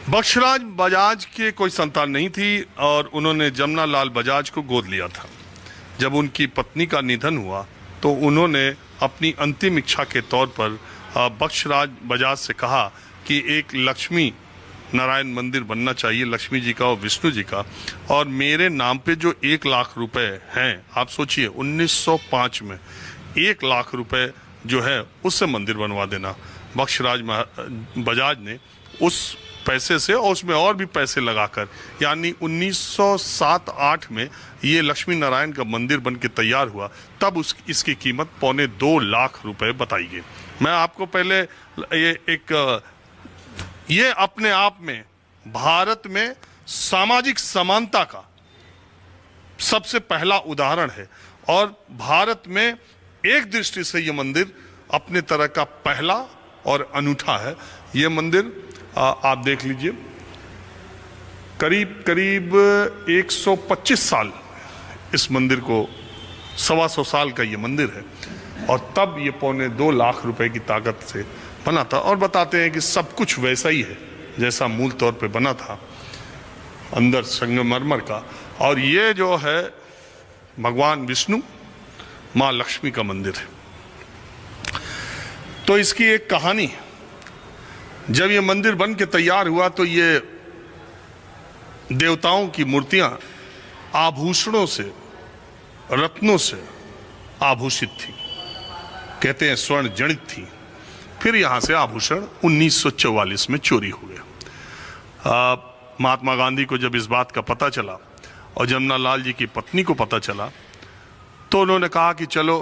बख्शराज बजाज के कोई संतान नहीं थी और उन्होंने जमुना लाल बजाज को गोद लिया था। जब उनकी पत्नी का निधन हुआ तो उन्होंने अपनी अंतिम इच्छा के तौर पर बख्शराज बजाज से कहा कि एक लक्ष्मी नारायण मंदिर बनना चाहिए, लक्ष्मी जी का और विष्णु जी का, और मेरे नाम पे जो 1 लाख रुपए हैं, आप सोचिए 1905 में 1 लाख रुपए जो है उससे मंदिर बनवा देना। बख्शराज बजाज ने उस पैसे से और उसमें और भी पैसे लगाकर, यानी 1907-8 में ये लक्ष्मी नारायण का मंदिर बन के तैयार हुआ। तब इसकी कीमत 2.25 लाख रुपए बताई गई। मैं आपको पहले ये अपने आप में भारत में सामाजिक समानता का सबसे पहला उदाहरण है और भारत में एक दृष्टि से ये मंदिर अपने तरह का पहला और अनूठा है। ये मंदिर आप देख लीजिए, करीब 125 साल इस मंदिर को, 125 साल का ये मंदिर है और तब ये 2.25 लाख रुपए की ताकत से बना था। और बताते हैं कि सब कुछ वैसा ही है जैसा मूल तौर पे बना था, अंदर संगमरमर का। और ये जो है भगवान विष्णु माँ लक्ष्मी का मंदिर है। तो इसकी एक कहानी, जब ये मंदिर बन के तैयार हुआ तो ये देवताओं की मूर्तियां आभूषणों से, रत्नों से आभूषित थी, कहते हैं स्वर्ण जड़ित थी। फिर यहां से आभूषण 1944 में चोरी हो गया। महात्मा गांधी को जब इस बात का पता चला और जमुना लाल जी की पत्नी को पता चला तो उन्होंने कहा कि चलो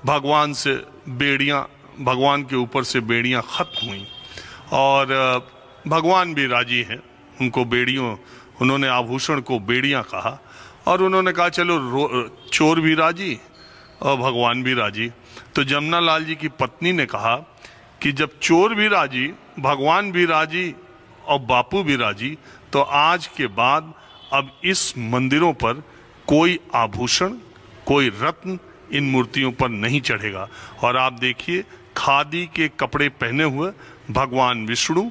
भगवान से बेड़ियां, भगवान के ऊपर से बेड़ियां खत्म हुई और भगवान भी राजी हैं। उनको बेड़ियों, उन्होंने आभूषण को बेड़ियां कहा और उन्होंने कहा चलो चोर भी राजी और भगवान भी राजी। तो जमुना लाल जी की पत्नी ने कहा कि जब चोर भी राजी, भगवान भी राजी और बापू भी राजी, तो आज के बाद अब इस मंदिरों पर कोई आभूषण, कोई रत्न इन मूर्तियों पर नहीं चढ़ेगा। और आप देखिए खादी के कपड़े पहने हुए भगवान विष्णु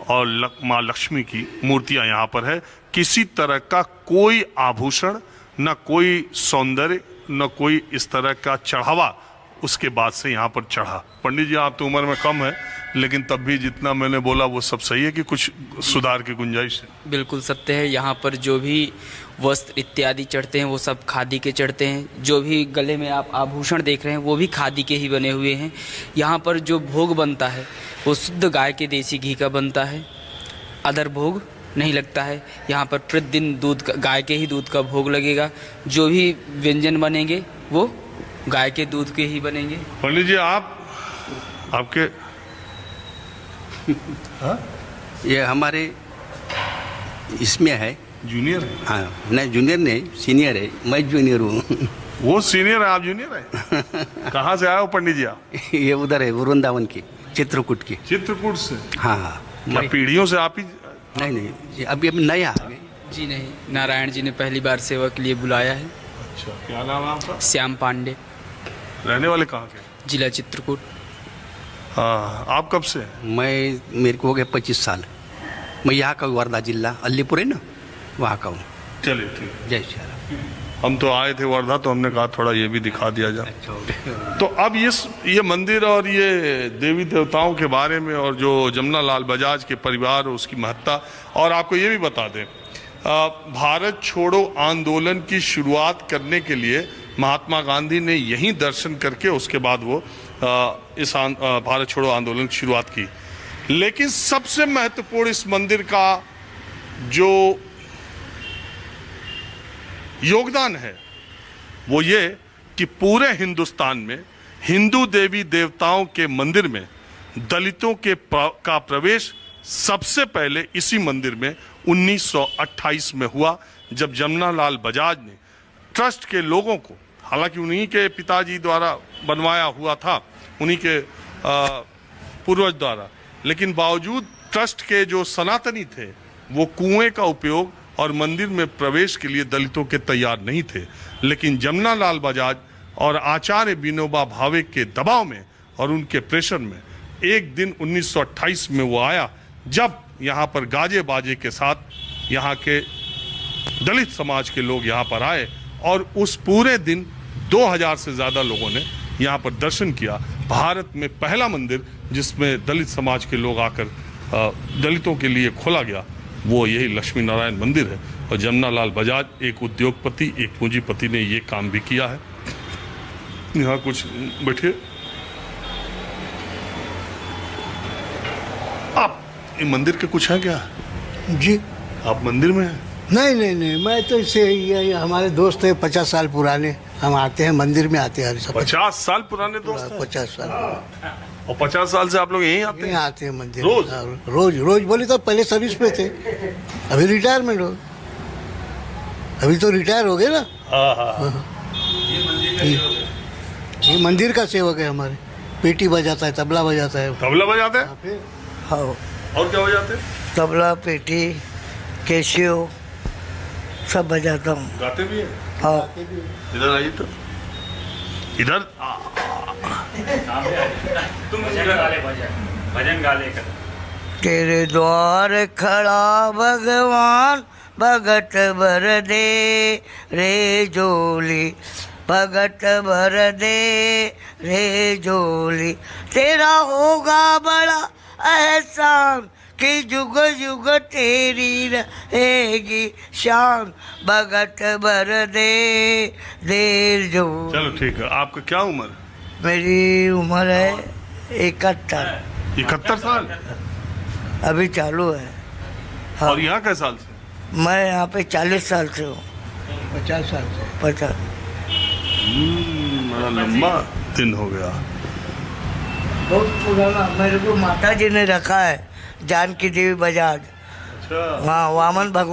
और माँ लक्ष्मी की मूर्तियां यहाँ पर है। किसी तरह का कोई आभूषण, न कोई सौंदर्य, न कोई इस तरह का चढ़ावा उसके बाद से यहाँ पर चढ़ा। पंडित जी आप तो उम्र में कम है, लेकिन तब भी जितना मैंने बोला वो सब सही है कि कुछ सुधार की गुंजाइश है? बिल्कुल सत्य है। यहाँ पर जो भी वस्त्र इत्यादि चढ़ते हैं वो सब खादी के चढ़ते हैं। जो भी गले में आप आभूषण देख रहे हैं वो भी खादी के ही बने हुए हैं। यहाँ पर जो भोग बनता है वो शुद्ध गाय के देसी घी का बनता है, अदर भोग नहीं लगता है। यहाँ पर प्रतिदिन दूध का, गाय के ही दूध का भोग लगेगा। जो भी व्यंजन बनेंगे वो गाय के दूध के ही बनेंगे। पंडित जी आपके हाँ? ये हमारे इसमें है, जूनियर है? हाँ, नहीं जूनियर नहीं, सीनियर है। मैं जूनियर हूँ। वो सीनियर है, आप जूनियर है? कहाँ से आए हो पंडित जी आप? ये उधर है, वृंदावन की, चित्रकूट की। चित्रकूट से? हाँ हाँ। क्या पीढ़ियों से आप ही? नहीं, अभी नया आ गए जी। नहीं, नारायण जी ने पहली बार सेवा के लिए बुलाया है। अच्छा, क्या नाम है आपका? श्याम पांडे। रहने वाले कहाँ के? जिला चित्रकूट। हाँ, आप कब से? मेरे को हो गया 25 साल। मैं यहाँ का हूँ, वर्धा जिला, अलीपुर है ना, वहाँ का हूँ। चलिए ठीक है। जय श्री राम। हम तो आए थे वर्धा, तो हमने कहा थोड़ा ये भी दिखा दिया जाए। अच्छा। तो अब ये मंदिर और ये देवी देवताओं के बारे में और जो जमुना लाल बजाज के परिवार, उसकी महत्ता, और आपको ये भी बता दें, भारत छोड़ो आंदोलन की शुरुआत करने के लिए महात्मा गांधी ने यहीं दर्शन करके उसके बाद वो इस भारत छोड़ो आंदोलन की शुरुआत की। लेकिन सबसे महत्वपूर्ण इस मंदिर का जो योगदान है वो ये कि पूरे हिंदुस्तान में हिंदू देवी देवताओं के मंदिर में दलितों का प्रवेश सबसे पहले इसी मंदिर में 1928 में हुआ, जब जमुना लाल बजाज ने ट्रस्ट के लोगों को, हालांकि उन्हीं के पिताजी द्वारा बनवाया हुआ था, उन्हीं के पूर्वज द्वारा, लेकिन बावजूद ट्रस्ट के जो सनातनी थे वो कुएं का उपयोग और मंदिर में प्रवेश के लिए दलितों के तैयार नहीं थे। लेकिन जमुना लाल बजाज और आचार्य विनोबा भावे के दबाव में और उनके प्रेशर में एक दिन 1928 में वो आया, जब यहाँ पर गाजे बाजे के साथ यहाँ के दलित समाज के लोग यहाँ पर आए और उस पूरे दिन 2000 से ज़्यादा लोगों ने यहाँ पर दर्शन किया। भारत में पहला मंदिर जिसमें दलित समाज के लोग आकर दलितों के लिए खोला गया वो यही लक्ष्मी नारायण मंदिर है। और जमनालाल बजाज एक उद्योगपति, एक पूंजीपति ने ये काम भी किया है। यहाँ कुछ बैठिए। आप ये मंदिर के कुछ हैं क्या? जी आप मंदिर में हैं? नहीं, मैं तो इससे ये हमारे दोस्त हैं 50 साल पुराने, हम आते हैं मंदिर में आते हैं। 50 साल पुराने दोस्त हैं? 50 साल और 50 साल से आप लोग यहीं आते यहीं हैं? आते हैं मंदिर रोज? रोज बोले तो पहले सर्विस पे थे, अभी रिटायरमेंट हो, अभी तो रिटायर हो गए ना। हाँ। ये मंदिर का सेवक है हमारे, पेटी बजाता है, तबला बजाता है। तबला बजाते हैं? हाँ, और क्या बजाते हैं? तबला, पेटी, कैसियो सब बजाता हूँ। गाते भी हैं? हाँ, इधर आइए तो। इधर भजन गा ले कर। तेरे द्वार खड़ा भगवान, भगत भर दे रे झोली, भगत भर दे रे झोली, तेरा होगा बड़ा एहसान कि जुग जुग तेरी रहेगी शान, भगत भर दे झोली। चलो ठीक है। आपका क्या उम्र है? मेरी उम्र है 71, 71 साल? अभी चालू है। हाँ। और यहाँ कै साल से? मैं यहाँ पे 40 साल से हूँ। 50 साल से। 50। बड़ा लंबा दिन हो गया। बहुत पुराना, मेरे को माता जी ने रखा है, जानकी देवी बजाज। अच्छा। हाँ, वामन भगवान